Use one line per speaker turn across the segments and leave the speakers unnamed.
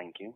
Thank you.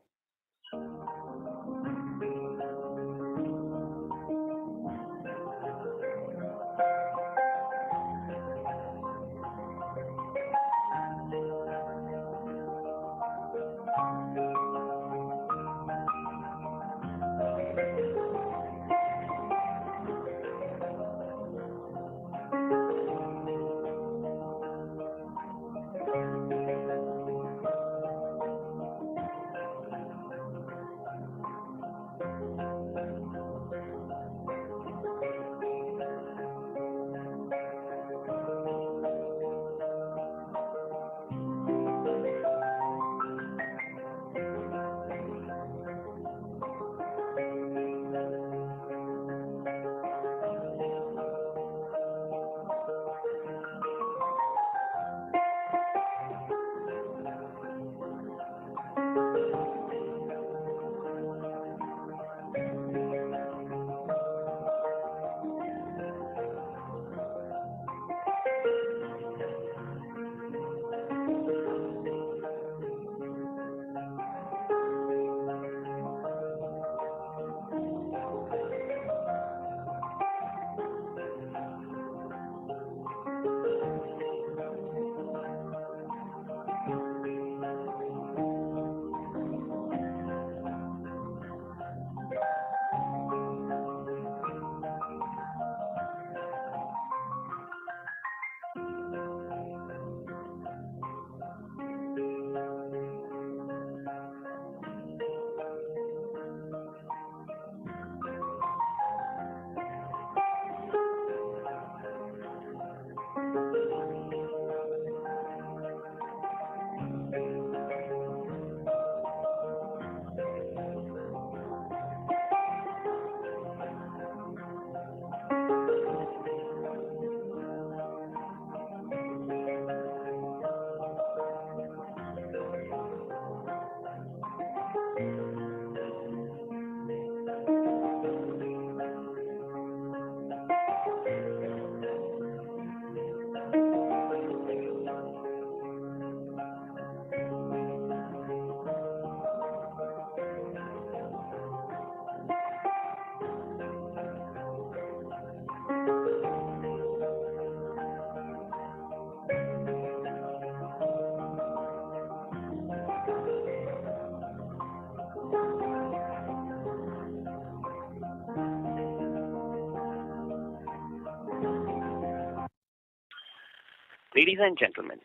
Ladies and gentlemen,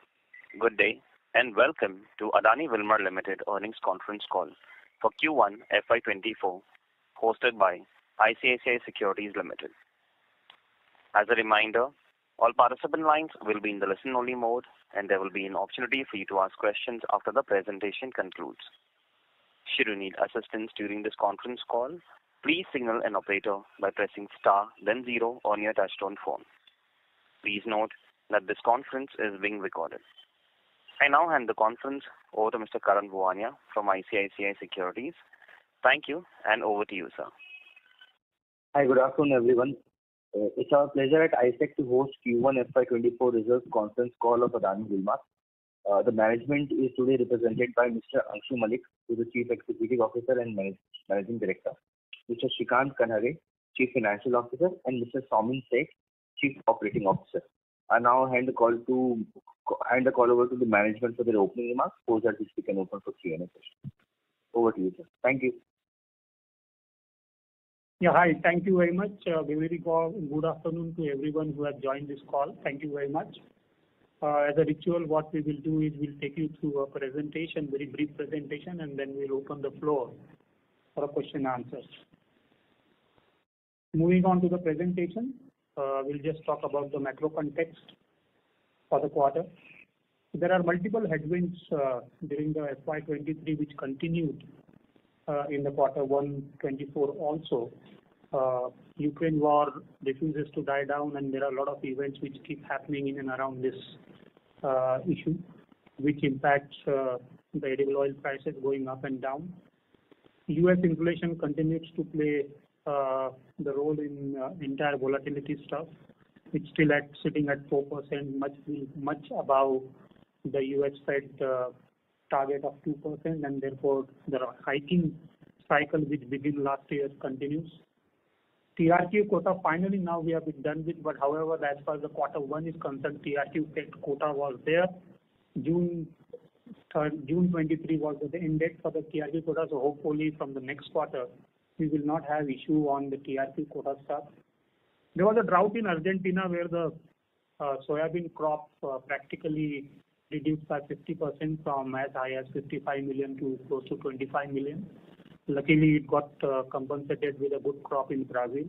good day and welcome to Adani WILMAR Limited earnings conference call for Q1 FY24 hosted by ICICI Securities Limited. As a reminder, all participant lines will be in the listen-only mode and there will be an opportunity for you to ask questions after the presentation concludes. Should you need assistance during this conference call, please signal an operator by pressing star then 0 on your touchtone phone. Please note that this conference is being recorded. I now hand the conference over to Mr. Karan Bhuwania from ICICI Securities. Thank you and over to you, sir.
Hi, good afternoon everyone. It's our pleasure at ISEC to host Q1 FY24 results conference call of Adani WILMAR. The management is today represented by Mr. Anshu Malik, who is the Chief Executive Officer and Managing Director, Mr. Shrikant Kanhare, Chief Financial Officer, and Mr. Saumin Sheikh, Chief Operating Officer. I now hand the call over to the management for their opening remarks, post that we can open for Q&A session. Over to you, sir. Thank you.
Yeah, hi. Thank you very much. Very good afternoon to everyone who has joined this call. Thank you very much. As a ritual, what we will do is we'll take you through a presentation, very brief presentation, and then we'll open the floor for a question and answers. Moving on to the presentation, we'll just talk about the macro context for the quarter. There are multiple headwinds during the FY23 which continued in the quarter 124 also. Ukraine war refuses to die down and there are a lot of events which keep happening in and around this issue, which impacts the edible oil prices going up and down. US inflation continues to play the role in entire volatility stuff. It's still sitting at 4%, much above the US Fed target of 2%, and therefore the hiking cycle which began last year continues. TRQ quota finally now we have been done with, but however, as far as the Q1 is concerned, TRQ quota was there. June 23 was the end date for the TRQ quota, so hopefully from the next quarter we will not have issue on the TRQ quota stuff. There was a drought in Argentina where the soybean crop practically reduced by 50% from as high as 55 million to close to 25 million. Luckily, it got compensated with a good crop in Brazil.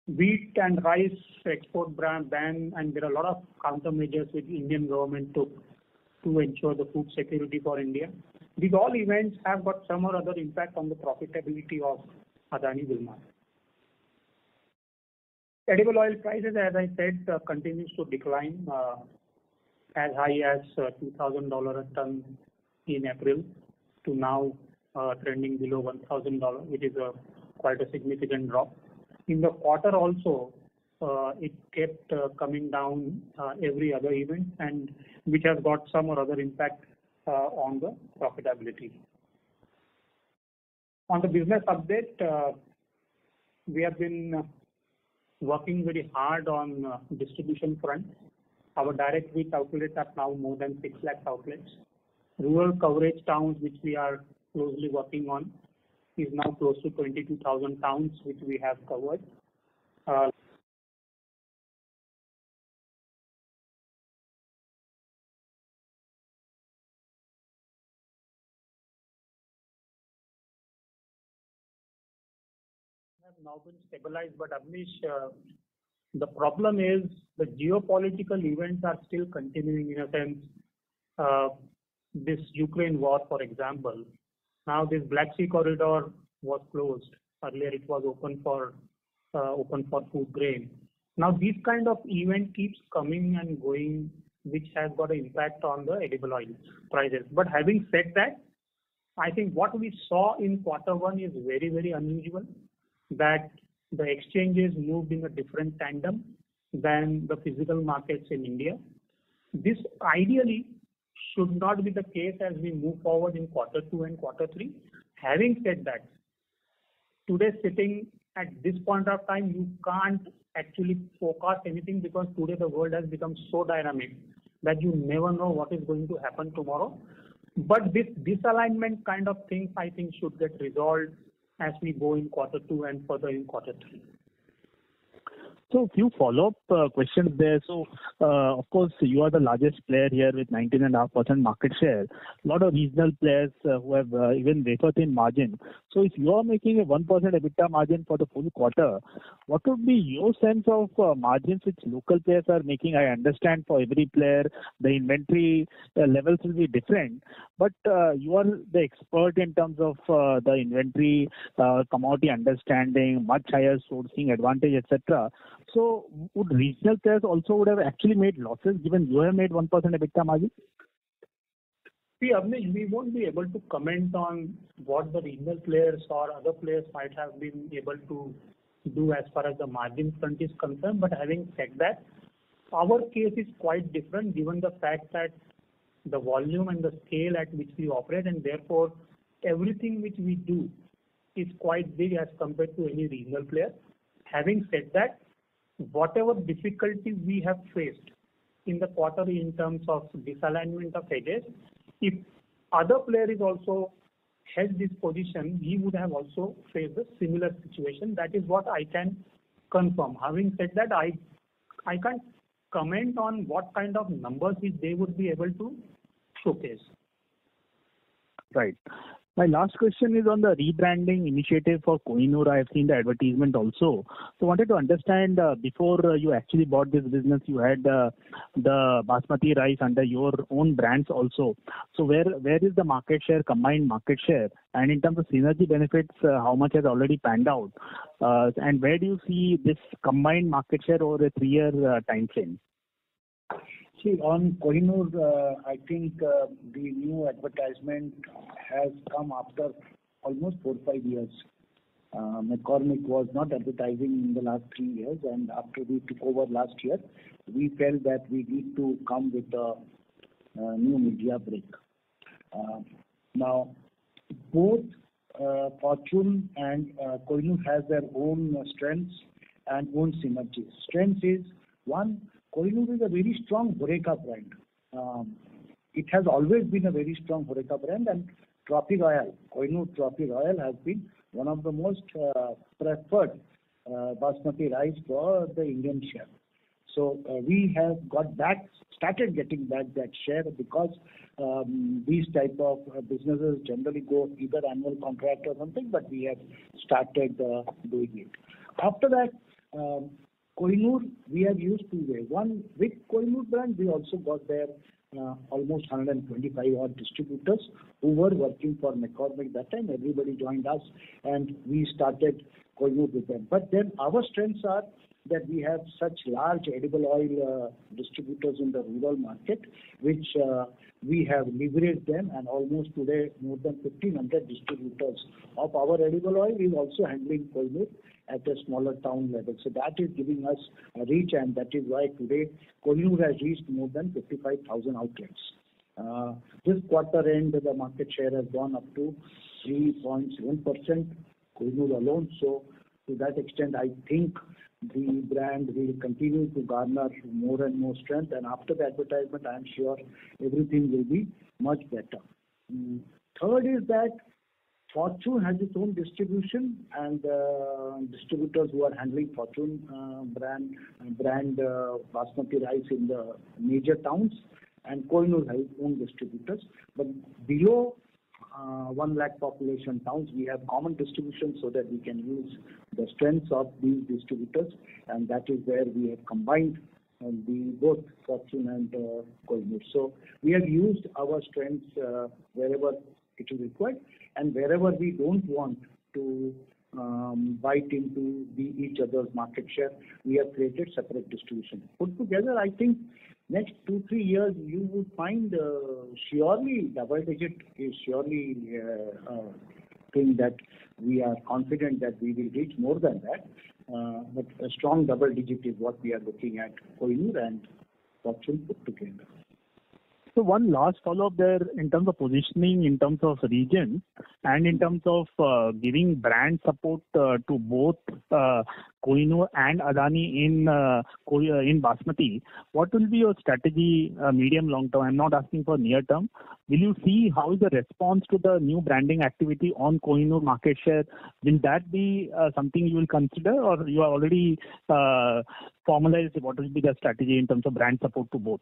Wheat and rice export ban, and there are a lot of countermeasures which Indian government took to ensure the food security for India. These all events have got some or other impact on the profitability of Adani Wilmar. Edible oil prices, as I said, continues to decline as high as $2,000 a ton in April to now trending below $1,000, which is quite a significant drop. In the quarter also, it kept coming down every other event, and which has got some or other impact on the profitability. On the business update, we have been working very hard on distribution front. Our direct reach outlets are now more than 6 lakh outlets. Rural coverage towns, which we are closely working on, is now close to 22,000 towns, which we have covered. Have now been stabilized, but Abnish, the problem is the geopolitical events are still continuing in a sense. This Ukraine war, for example, now this Black Sea corridor was closed. Earlier it was open for food grain. Now this kind of event keeps coming and going, which has got an impact on the edible oil prices. But having said that, I think what we saw in Q1 is very, very unusual, that the exchanges moved in a different tandem than the physical markets in India. This ideally should not be the case as we move forward in Q2 and Q3. Having said that, today sitting at this point of time, you can't actually forecast anything because today the world has become so dynamic that you never know what is going to happen tomorrow. But this disalignment kind of things, I think, should get resolved as we go in Q2 and further in Q3.
So, few follow-up questions there. So, of course, you are the largest player here with 19.5% market share. A lot of regional players who have even wafer-thin margin. So, if you are making a 1% EBITDA margin for the full quarter, what would be your sense of margins which local players are making? I understand for every player the inventory levels will be different, but you are the expert in terms of the inventory, commodity understanding, much higher sourcing advantage, etc. So, would regional players also would have actually made losses given you have made 1% EBITDA margin?
See, Abnish, we won't be able to comment on what the regional players or other players might have been able to do as far as the margin front is concerned. But having said that, our case is quite different given the fact that the volume and the scale at which we operate, and therefore everything which we do is quite big as compared to any regional player. Having said that, whatever difficulties we have faced in the quarter in terms of disalignment of hedges, if other player is also hedged this position, he would have also faced a similar situation. That is what I can confirm. Having said that, I can't comment on what kind of numbers which they would be able to showcase.
Right. My last question is on the rebranding initiative for Kohinoor. I have seen the advertisement also. So, wanted to understand before you actually bought this business, you had the basmati rice under your own brands also. So, where is the market share, combined market share, and in terms of synergy benefits, how much has already panned out, and where do you see this combined market share over a 3-year time frame?
See, on Kohinoor, I think the new advertisement has come after almost 4 or 5 years. McCormick was not advertising in the last 3 years, and after we took over last year, we felt that we need to come with a new media break. Now, both Fortune and Kohinoor has their own strengths and own synergies. Strength is, one, Kohinoor is a very strong HoReCa brand. It has always been a very strong HoReCa brand, and Trophy Royal, Kohinoor Trophy Royal has been one of the most preferred basmati rice for the Indian chef. So we have started getting back that share because these type of businesses generally go either annual contract or something, but we have started doing it. After that, Kohinoor, we are used to way. One, with Kohinoor brand, we also got there almost 125 odd distributors who were working for McCormick that time. Everybody joined us and we started Kohinoor with them. But then our strengths are that we have such large edible oil distributors in the rural market, which we have leveraged them, and almost today more than 1,500 distributors of our edible oil is also handling Kohinoor at a smaller town level. So that is giving us a reach, and that is why today Kohinoor has reached more than 55,000 outlets. This quarter end, the market share has gone up to 3.7%, Kohinoor alone. So to that extent, I think the brand will continue to garner more and more strength, and after the advertisement, I am sure everything will be much better. Third is that Fortune has its own distribution, and distributors who are handling Fortune brand basmati rice in the major towns, and Kohinoor has its own distributors. But below 1 lakh population towns, we have common distribution so that we can use the strengths of these distributors, and that is where we have combined both Fortune and Kohinoor. So we have used our strengths wherever it is required, and wherever we don't want to bite into each other's market share, we have created separate distribution. Put together, I think next 2-3 years you would find surely double digit is surely a thing that we are confident that we will reach more than that. But a strong double digit is what we are looking at Kohinoor and Fortune put together.
So one last follow-up there in terms of positioning, in terms of region, and in terms of giving brand support to both Kohinoor and Adani in Basmati. What will be your strategy medium long term? I'm not asking for near term. Will you see how is the response to the new branding activity on Kohinoor market share? Will that be something you will consider, or you are already formalized what will be the strategy in terms of brand support to both?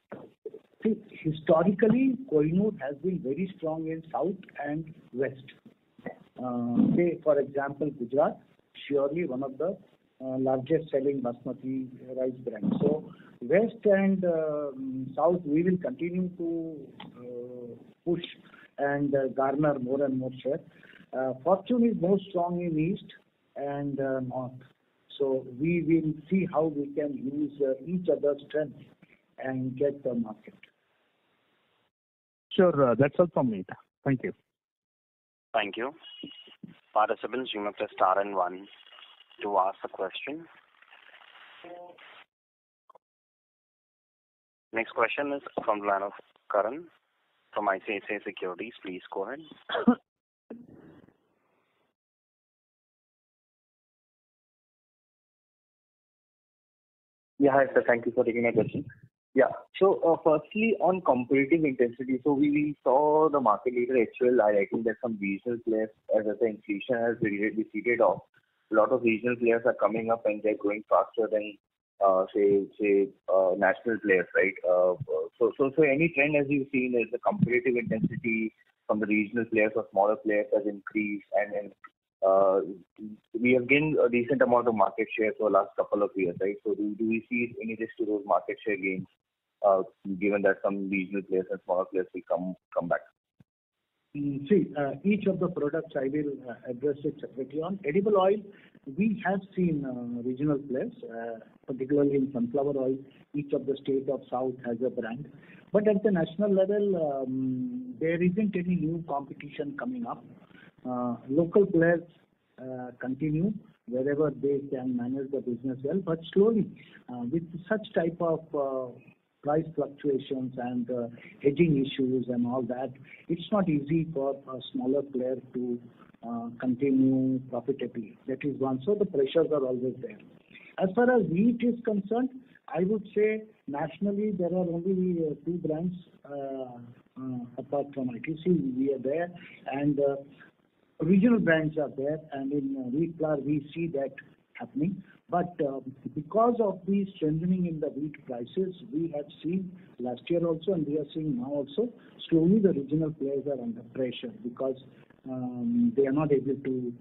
See, historically, Kohinoor has been very strong in South and West. Say, for example, Gujarat, surely one of the largest selling basmati rice brands. So, West and South, we will continue to push and garner more and more share. Fortune is more strong in East and North. So, we will see how we can use each other's strength and get the market.
Sure, that's all from me. Thank you.
Thank you. Participants, you may press star and 1 to ask a question. Next question is from the line of Karan from ICICI Securities. Please go ahead.
Yeah, hi sir. Thank you for taking my question. Yeah. So, firstly, on competitive intensity, so we saw the market leader HUL highlighting that some regional players, as the inflation has receded off, a lot of regional players are coming up and they're growing faster than, say, national players, right? So any trend as you've seen is the competitive intensity from the regional players or smaller players has increased, and we have gained a decent amount of market share for the last couple of years, right? So do we see any risk to those market share gains, given that some regional players and smaller players will come back?
See, each of the products I will address it separately. On edible oil, we have seen regional players, particularly in sunflower oil. Each of the state of South has a brand. But at the national level, there isn't any new competition coming up. Local players continue wherever they can manage the business well, but slowly, with such type of price fluctuations and hedging issues and all that, it's not easy for a smaller player to continue profitably. That is one. So the pressures are always there. As far as wheat is concerned, I would say nationally there are only two brands apart from ITC. We are there, and regional brands are there, and in wheat flour we see that happening. But because of the strengthening in the wheat prices, we have seen last year also, and we are seeing now also, slowly the regional players are under pressure because they are not able to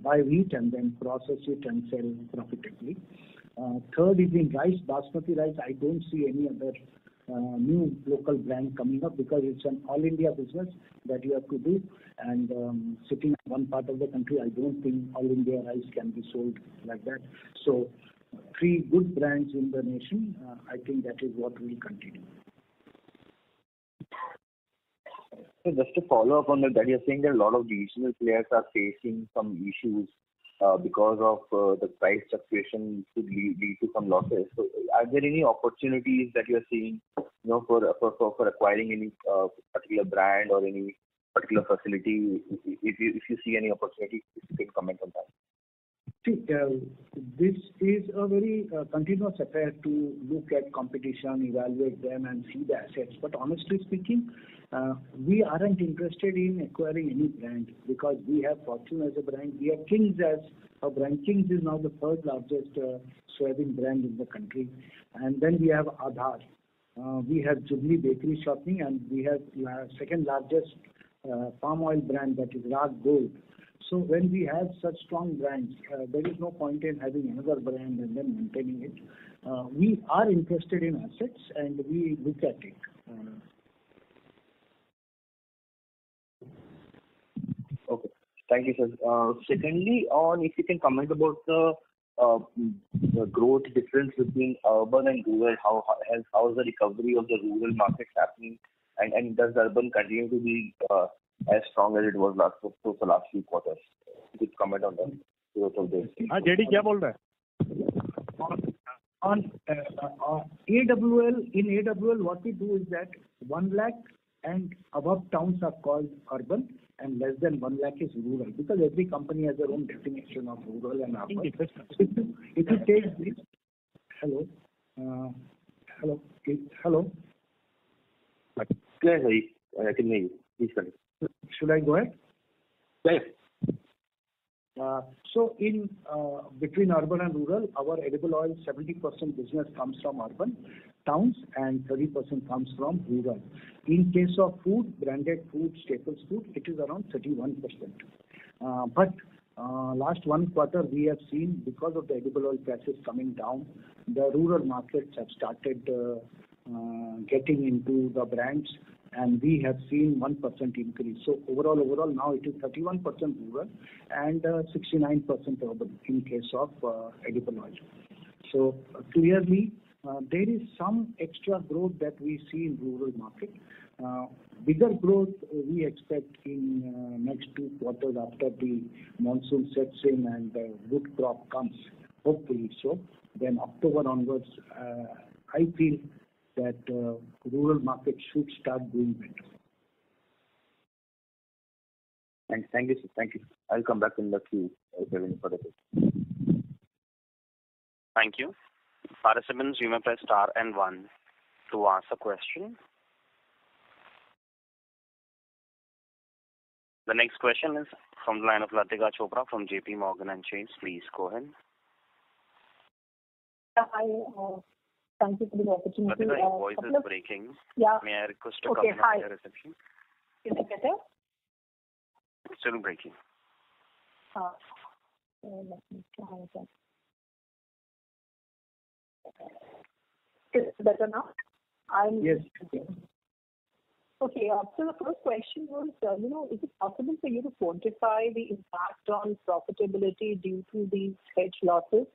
buy wheat and then process it and sell profitably. Third is in rice, basmati rice. I don't see any other new local brand coming up because it's an all-India business that you have to do. And sitting in one part of the country, I don't think all-India rice can be sold like that. So three good brands in the nation, I think that is what will continue.
So just to follow up on that, you're saying that a lot of regional players are facing some issues because of the price fluctuation could lead to some losses. So are there any opportunities that you're seeing, for acquiring any particular brand or any particular facility? If you see any opportunity, if you can comment on that.
See, this is a very continuous affair to look at competition, evaluate them, and see the assets. But honestly speaking, we aren't interested in acquiring any brand because we have Fortune as a brand. We have Kings as a brand. Kings is now the third largest soybean brand in the country. And then we have Aadhaar. We have Jubilee Bakery Shopping, and we have second largest palm oil brand, that is Rag Gold. So when we have such strong brands, there is no point in having another brand and then maintaining it. We are interested in assets and we look at it.
Okay. Thank you, sir. Secondly, if you can comment about the growth difference between urban and rural, how is the recovery of the rural markets happening, and does urban continue to be as strong as it was for the last few quarters? You could comment on the growth of this.
JD, क्या बोल रहा है?
On AWL, in AWL, what we do is that 1 lakh and above towns are called urban, and less than 1 lakh is rural, because every company has their own definition of rural and urban. If you take this, hello.
Yes, I can hear you. Please continue.
Should I go ahead?
Yes.
So in between urban and rural, our edible oil 70% business comes from urban towns and 30% comes from rural. In case of food, branded food, staples food, it is around 31%. But last 1 quarter we have seen, because of the edible oil prices coming down, the rural markets have started getting into the brands, and we have seen 1% increase. So overall now it is 31% rural and 69% urban in case of edible oil. So clearly there is some extra growth that we see in rural market. Bigger growth we expect in next 2 quarters after the monsoon sets in and good crop comes, hopefully so. Then October onwards, I feel that rural market should start doing better.
Thank you, sir. Thank you. I'll come back in the queue if you have any further questions.
Thank you. Participants, you may press star and 1 to ask a question. The next question is from the line of Latika Chopra from JP Morgan and Chase. Please go ahead.
Hi. Thank you for the opportunity.
Latika, your voice is breaking.
Yeah.
May I request to come to the reception?
Is it better?
Still breaking.
Let me try again. Is it better now?
Yes.
Okay. So the first question was, is it possible for you to quantify the impact on profitability due to these hedge losses?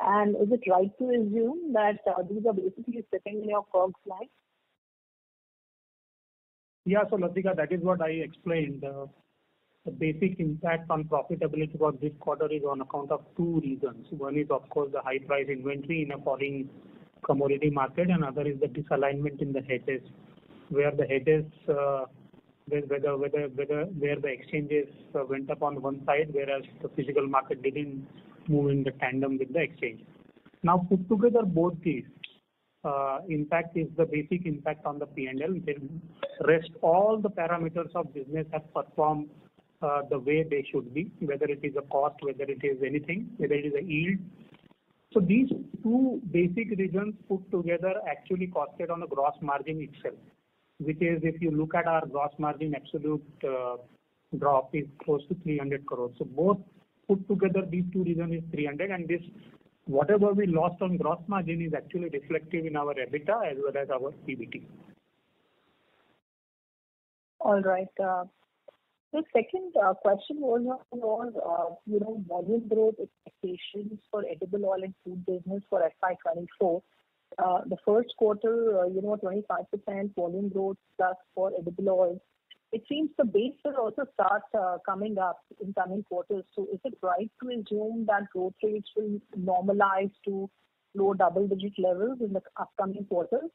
And is it right to assume that these are basically sitting in your COGS line?
Yeah, so Latika, that is what I explained. The basic impact on profitability for this quarter is on account of 2 reasons. One is, of course, the high price inventory in a falling commodity market, and other is the disalignment in the hedges, where the hedges where the exchanges went up on one side, whereas the physical market didn't move in the tandem with the exchange. Now put together both these, impact is the basic impact on the P&L. The rest, all the parameters of business have performed the way they should be, whether it is a cost, whether it is anything, whether it is a yield. So these two basic reasons put together actually costed on the gross margin itself, which is, if you look at our gross margin, absolute drop is close to 300 crores. So both put together, these two reasons is 300, and this whatever we lost on gross margin is actually reflective in our EBITDA as well as our PBT.
All right. The second question was on volume growth expectations for edible oil and food business for FY24. The first quarter, 25% volume growth plus for edible oils. It seems the base will also start coming up in coming quarters. So is it right to assume that growth rates will normalize to low double-digit levels in the upcoming quarters?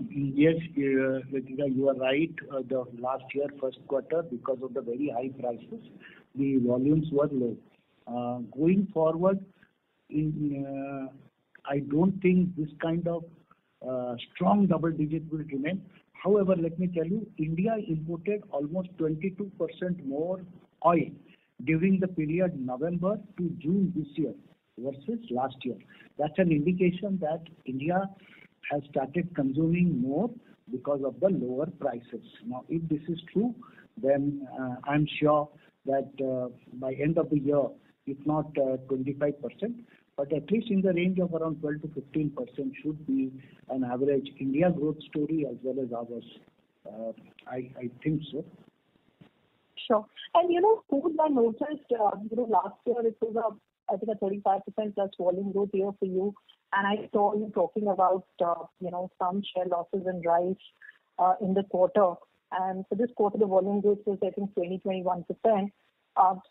Yes, Latika, you are right. The last year, first quarter, because of the very high prices, the volumes were low. Going forward, I don't think this kind of strong double digit will remain. However, let me tell you, India imported almost 22% more oil during the period November to June this year versus last year. That's an indication that India has started consuming more because of the lower prices. Now, if this is true, then I'm sure that by end of the year, if not 25%, but at least in the range of around 12 to 15% should be an average India growth story as well as ours. I think so.
Sure. And food, I noticed, last year it was I think a 35% plus volume growth year for you. And I saw you talking about, some share losses in rice in the quarter. And for this quarter, the volume growth was, I think, 21%.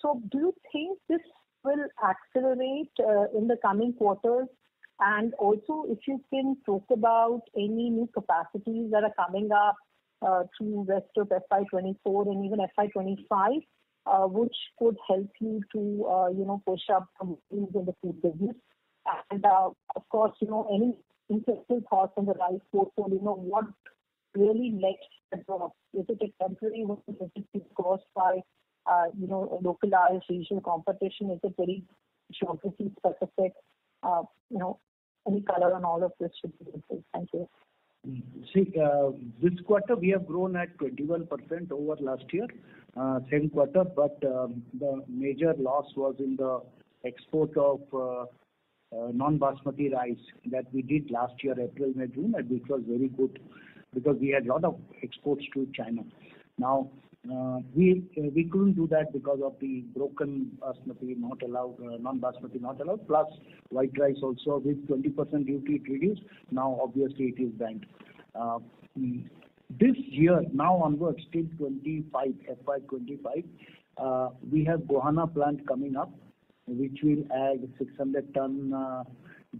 So do you think this will accelerate in the coming quarters? And also, if you can talk about any new capacities that are coming up through rest of FY24 and even FY25, which could help you to, push up some volumes in the food business. And, of course, any interesting thoughts on the rice portfolio, what really led to the drop? Is it a temporary one? Is it caused by, localized regional competition? Is it very geography specific? Any color on all of this should be helpful. Thank you.
See, this quarter we have grown at 21% over last year, same quarter, but the major loss was in the export of non-basmati rice that we did last year, April, May, June, and which was very good because we had a lot of exports to China. Now, we couldn't do that because of the broken basmati not allowed, non-basmati not allowed, plus white rice also with 20% duty it reduced. Now, obviously, it is banned. This year, now onwards, till FY25, we have Gohana plant coming up, which will add 600 ton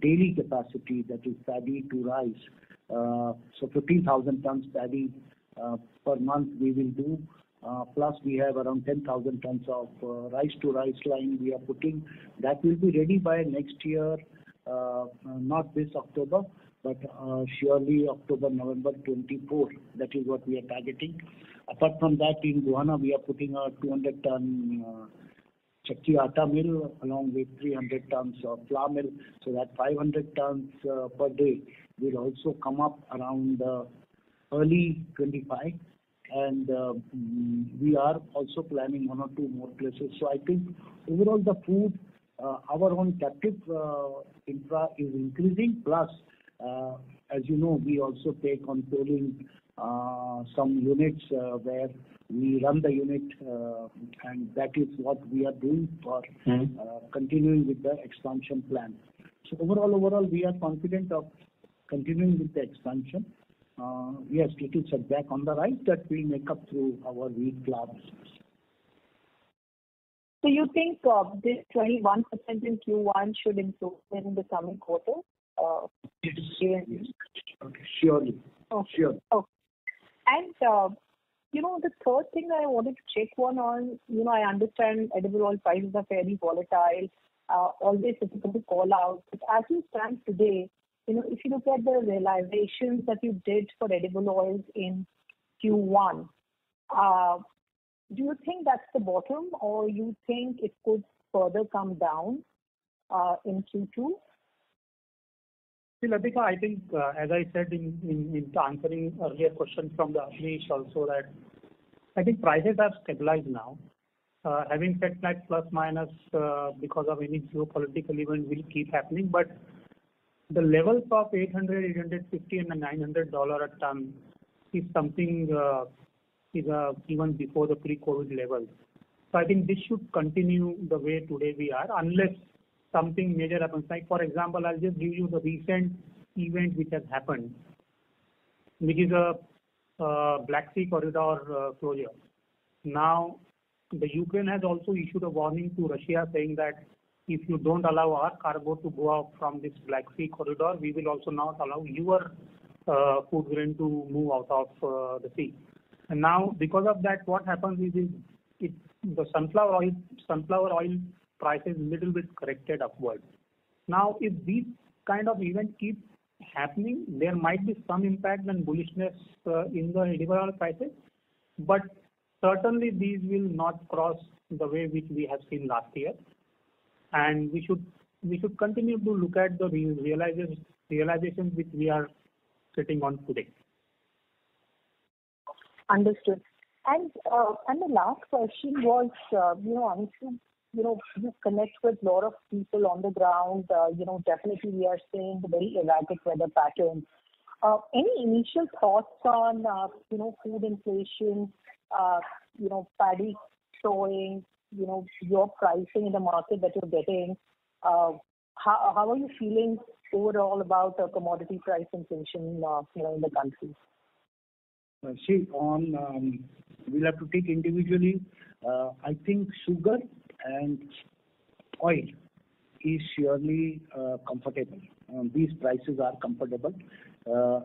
daily capacity, that is paddy to rice. So 15,000 tons paddy per month we will do. Plus we have around 10,000 tons of rice to rice line we are putting. That will be ready by next year, not this October, but surely October, November 24. That is what we are targeting. Apart from that, in Gohana we are putting a 200 ton chakki atta mill along with 300 tons of flour mill, so that 500 tons per day will also come up around early 25. And we are also planning 1 or 2 more places. So I think overall the food, our own captive infra is increasing. Plus, as you know, we also take on tolling some units where we run the unit, and that is what we are doing for continuing with the expansion plan. So overall, we are confident of continuing with the expansion. Yes, little setback on the rice that we make up through our wheat flour business.
So you think this 21% in Q1 should improve in the coming quarter?
Yes.
given?
Okay. Surely.
Okay.
Sure.
Okay. And the third thing I wanted to check on, I understand edible oil prices are fairly volatile, always difficult to call out. But as you stand today, if you look at the realizations that you did for edible oils in Q1, do you think that's the bottom, or you think it could further come down in Q2?
See, Latika, I think, as I said in answering earlier question from the Anish also, that I think prices have stabilized now. Having said that, plus minus because of any geopolitical event will keep happening, but the levels of 800, 850 and $900 a ton is something even before the pre-COVID levels. So I think this should continue the way today we are, unless something major happens. Like, for example, I'll just give you the recent event which has happened, which is a Black Sea corridor closure. Now, the Ukraine has also issued a warning to Russia saying that if you don't allow our cargo to go out from this Black Sea corridor, we will also not allow your food grain to move out of the sea. And now, because of that, what happens is the sunflower oil prices little bit corrected upward. Now, if these kind of events keep happening, there might be some impact and bullishness in the edible oil prices, but certainly these will not cross the way which we have seen last year, and we should continue to look at the realizations which we are sitting on today.
Understood. And the last question was, you connect with a lot of people on the ground. Definitely we are seeing very erratic weather patterns. Any initial thoughts on, food inflation, paddy sowing, your pricing in the market that you're getting? How are you feeling overall about commodity price inflation, in the country?
We'll have to take individually. I think sugar and oil is surely comfortable. These prices are comfortable,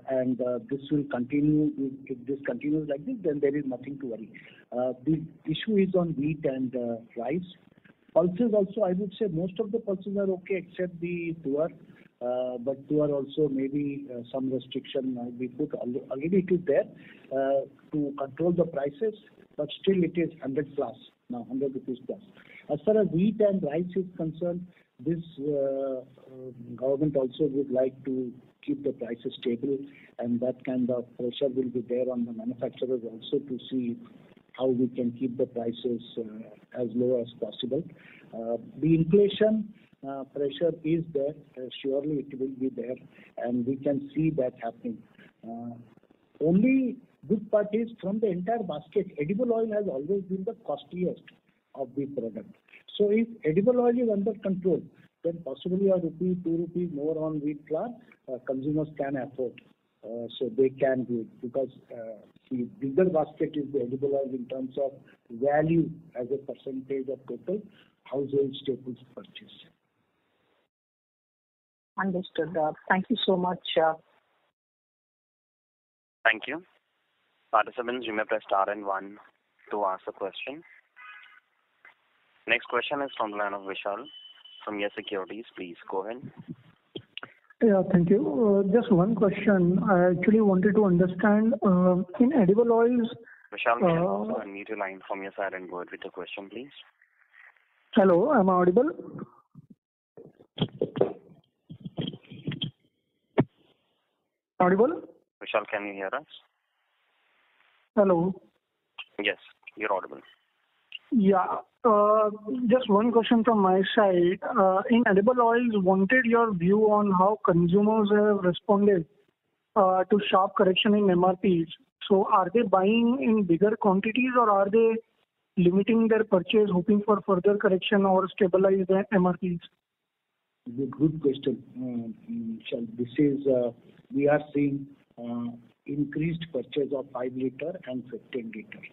and this will continue. If this continues like this, then there is nothing to worry. The issue is on wheat and rice. Pulses also, I would say most of the pulses are okay except the tuar. But tuar also maybe some restriction might be put. Already it is there to control the prices, but still it is 100 plus now, 100 rupees plus. As far as wheat and rice is concerned, this government also would like to keep the prices stable, and that kind of pressure will be there on the manufacturers also to see how we can keep the prices as low as possible. The inflation pressure is there, surely it will be there, and we can see that happening. Only good part is from the entire basket, edible oil has always been the costliest of the product. So if edible oil is under control, then possibly a rupee, 2 rupees more on wheat flour, consumers can afford. So they can do it because the bigger basket is the edible oil in terms of value as a percentage of total household staples purchase.
Understood. Thank you so much.
Thank you. Participants, you may press star and 1 to ask a question. Next question is from the line of Vishal from Yes Securities. Please go ahead.
Yeah, thank you. Just one question. I actually wanted to understand in edible oils.
Vishal, can you unmute your line from your side and go ahead with the question, please?
Hello, am I audible? Audible?
Vishal, can you hear us?
Hello.
Yes, you're audible.
Yeah. Just one question from my side. In edible oils, wanted your view on how consumers have responded to sharp correction in MRPs. So are they buying in bigger quantities or are they limiting their purchase, hoping for further correction or stabilize the MRPs?
Good question. This is, we are seeing increased purchase of 5 liter and 15 liter.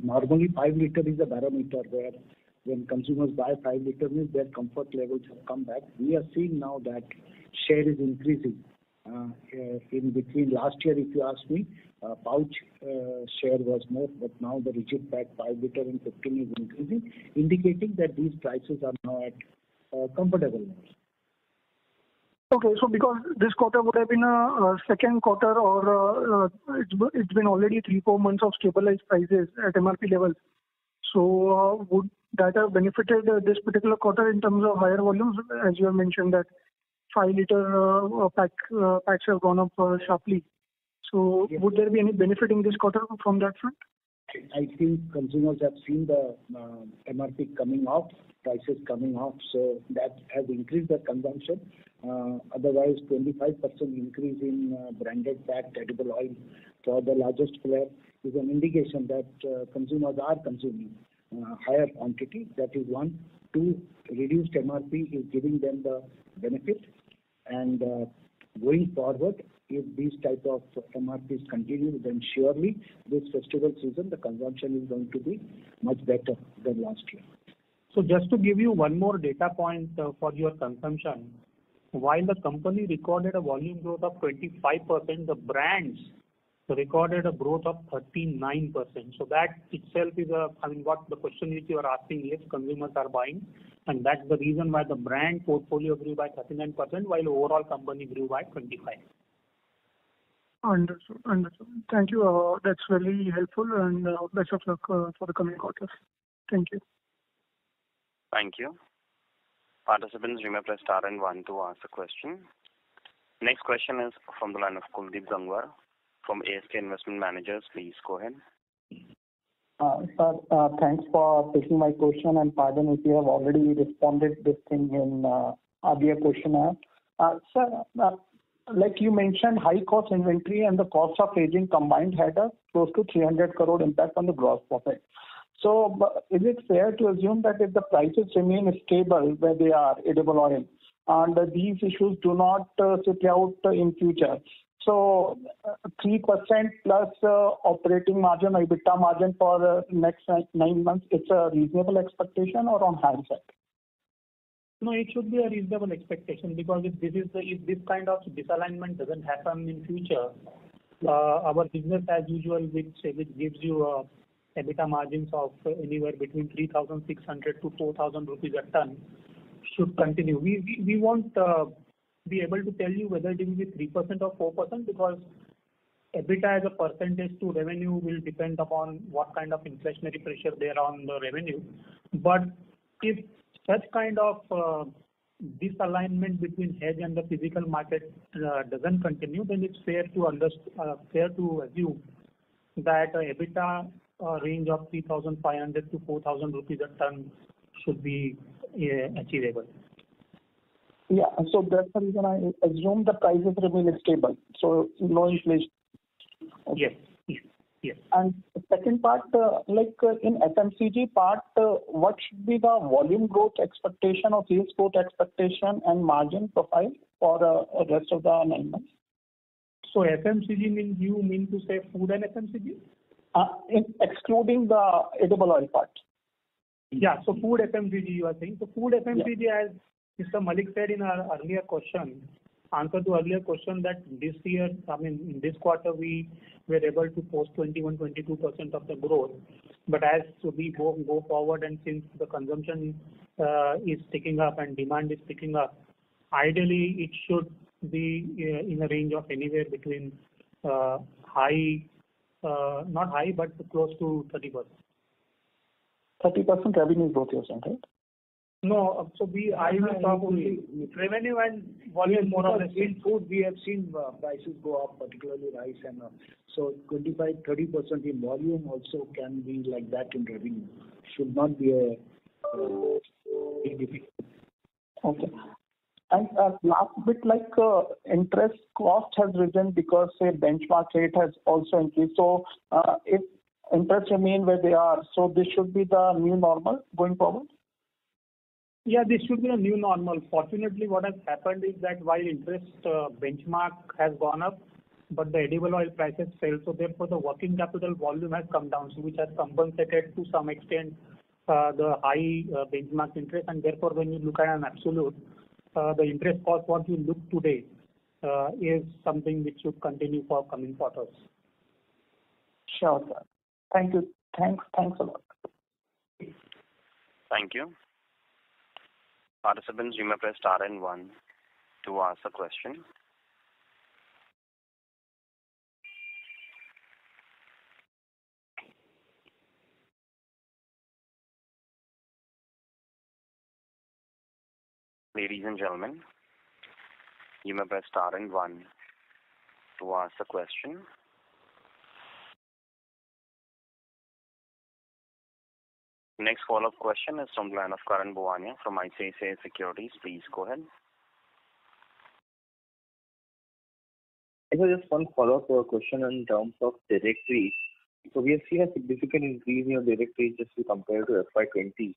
Normally 5 liter is a barometer where when consumers buy 5 liter means their comfort levels have come back. We are seeing now that share is increasing. In between last year, if you ask me, pouch share was more, but now the rigid pack 5 liter and 15 is increasing, indicating that these prices are now at comfortable levels.
Okay, so because this quarter would have been a second quarter, or it's been already 3-4 months of stabilized prices at MRP levels. So would that have benefited this particular quarter in terms of higher volumes, as you have mentioned that 5 liter packs have gone up sharply. So yes. Would there be any benefit in this quarter from that front?
I think consumers have seen the MRP coming off, prices coming off, so that has increased the consumption. Otherwise, 25% increase in branded packed edible oil for the largest player is an indication that consumers are consuming higher quantity. That is one. Two, reduced MRP is giving them the benefit. And going forward, if these type of MRPs continue, then surely this festival season, the consumption is going to be much better than last year.
So just to give you one more data point for your consumption, while the company recorded a volume growth of 25%, the brands recorded a growth of 39%. So that itself is what the question is you are asking is consumers are buying, and that's the reason why the brand portfolio grew by 39%, while overall company grew by 25%.
Understood. Thank you. That's really helpful, and best of luck for the coming quarters. Thank you.
Thank you. Participants, you may press star and 1 to ask a question. Next question is from the line of Kuldeep Gangwar from ASK Investment Managers. Please go ahead.
Sir, thanks for taking my question, and pardon if you have already responded this thing in earlier questionnaire. Sir, like you mentioned, high cost inventory and the cost of aging combined had a close to 300 crore impact on the gross profit. So is it fair to assume that if the prices remain stable where they are, edible oil, and these issues do not sit out in future, so 3% plus operating margin or EBITDA margin for next 9 months, it's a reasonable expectation or on high side?
No, it should be a reasonable expectation, because if this kind of disalignment doesn't happen in future, our business as usual, which gives you EBITDA margins of anywhere between 3,600 to 4,000 rupees a ton, should continue. We won't be able to tell you whether it will be 3% or 4%, because EBITDA as a percentage to revenue will depend upon what kind of inflationary pressure there on the revenue. But if such kind of disalignment between hedge and the physical market doesn't continue, then it's fair to assume that EBITDA range of 3,500 to 4,000 rupees a ton should be achievable.
Yeah, so that's the reason I assume the prices remain stable, so no inflation.
Okay. Yes.
And the second part, like in FMCG part, what should be the volume growth expectation or sales growth expectation and margin profile for the rest of the 9 months?
So FMCG means, you mean to say food and FMCG?
Excluding the edible oil part.
Yeah, so food FMCG you are saying. So food FMCG, as Mr. Malik said in our earlier question, answer to earlier question, that this year, in this quarter, we were able to post 21-22% of the growth. But as we go forward, and since the consumption is picking up and demand is picking up, ideally it should be in a range of anywhere between not high, but close to 30%.
30% revenue growth, you're saying, right?
No, so I will talk only revenue and volume more or less.
In food, we have seen prices go up, particularly rice, and so 25-30% in volume also can be like that in revenue. Should not be a big difficulty.
Okay. And last bit, like interest cost has risen because say benchmark rate has also increased. So if interest remain where they are, so this should be the new normal going forward?
Yeah, this should be a new normal. Fortunately, what has happened is that while interest benchmark has gone up, but the edible oil prices fell, so therefore the working capital volume has come down, so which has compensated to some extent the high benchmark interest, and therefore when you look at an absolute, the interest cost what you look today is something which should continue for coming quarters.
Sure, sir. Thank you. Thanks a lot.
Thank you. Participants, you may press star and 1 to ask a question. Ladies and gentlemen, you may press star and 1 to ask a question. Next follow-up question is from the line of Karan Bhuwania from ICICI Securities. Please go ahead.
Just one follow-up question in terms of direct rates. So we have seen a significant increase in your direct rates just to compare to FY20,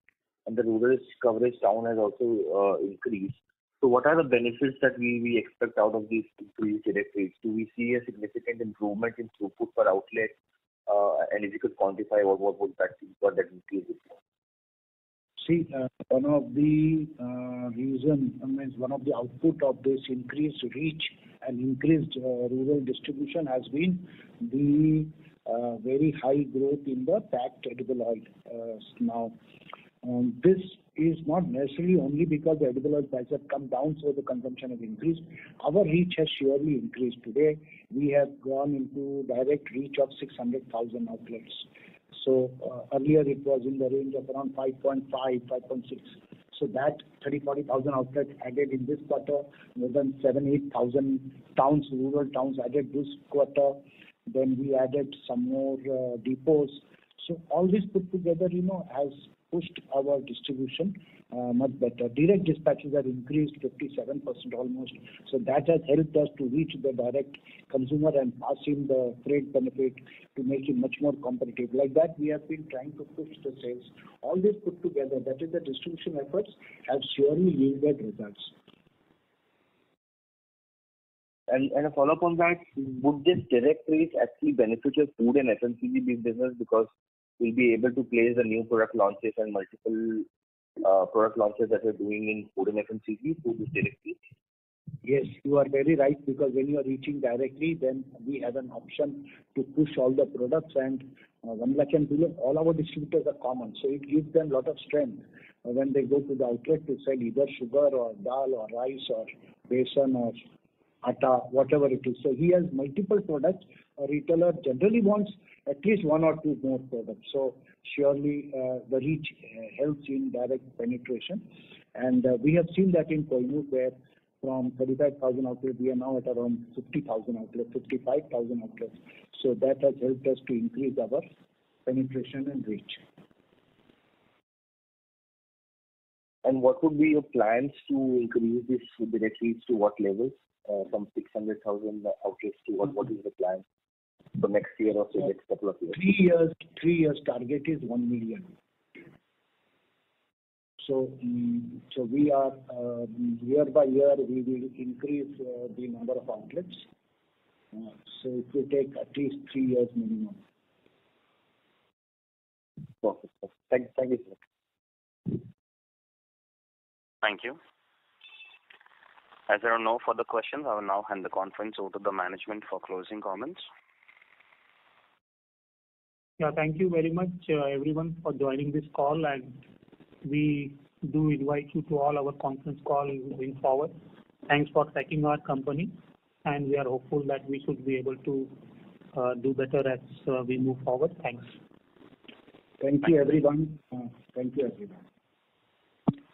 and the rural coverage down has also increased. So what are the benefits that we expect out of these increased direct rates? Do we see a significant improvement in throughput per outlet? And if you could quantify what that increase is?
See, one of the one of the output of this increased reach and increased rural distribution has been the very high growth in the packed edible oil. Now, this is not necessarily only because the edible oil prices have come down, so the consumption has increased. Our reach has surely increased. Today, we have gone into direct reach of 600,000 outlets. So earlier it was in the range of around 5.5, 5.6. So that 30,000-40,000 outlets added in this quarter, more than 7,000-8,000 towns, rural towns added this quarter. Then we added some more depots. So all this put together, has pushed our distribution much better. Direct dispatches have increased 57% almost. So that has helped us to reach the direct consumer and pass him the freight benefit to make him much more competitive. Like that, we have been trying to push the sales. All this put together, that is the distribution efforts, have surely yielded results.
And a follow-up on that, would this direct rates actually benefit your food and FMCG business because we'll be able to place the new product launches and multiple product launches that we're doing in food and FMCG through this direct reach?
Yes, you are very right, because when you are reaching directly, then we have an option to push all the products, and 1 lakh and below, all our distributors are common. So it gives them a lot of strength when they go to the outlet to sell either sugar or dal or rice or besan or atta, whatever it is. So he has multiple products. A retailer generally wants at least 1 or 2 more products. So surely the reach helps in direct penetration. And we have seen that in Koinur, where from 35,000 outlets, we are now at around 50,000 outlets, 55,000 outlets. So that has helped us to increase our penetration and reach.
And what would be your plans to increase this direct reach to what levels? From 600,000 outlets to what is the plan for next year or the next couple of years?
3 years target is 1 million. So we are year by year we will increase the number of outlets. So it will take at least 3 years minimum.
Perfect. Thank you, sir.
Thank you. As there are no further questions, I will now hand the conference over to the management for closing comments.
Yeah, thank you very much, everyone, for joining this call, and we do invite you to all our conference calls going forward. Thanks for tracking our company, and we are hopeful that we should be able to do better as we move forward. Thanks.
Thank you, everyone. Thank you, everyone.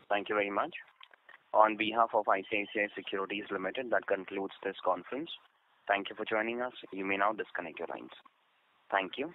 Thank you very much. On behalf of ICICI Securities Limited, that concludes this conference. Thank you for joining us. You may now disconnect your lines. Thank you.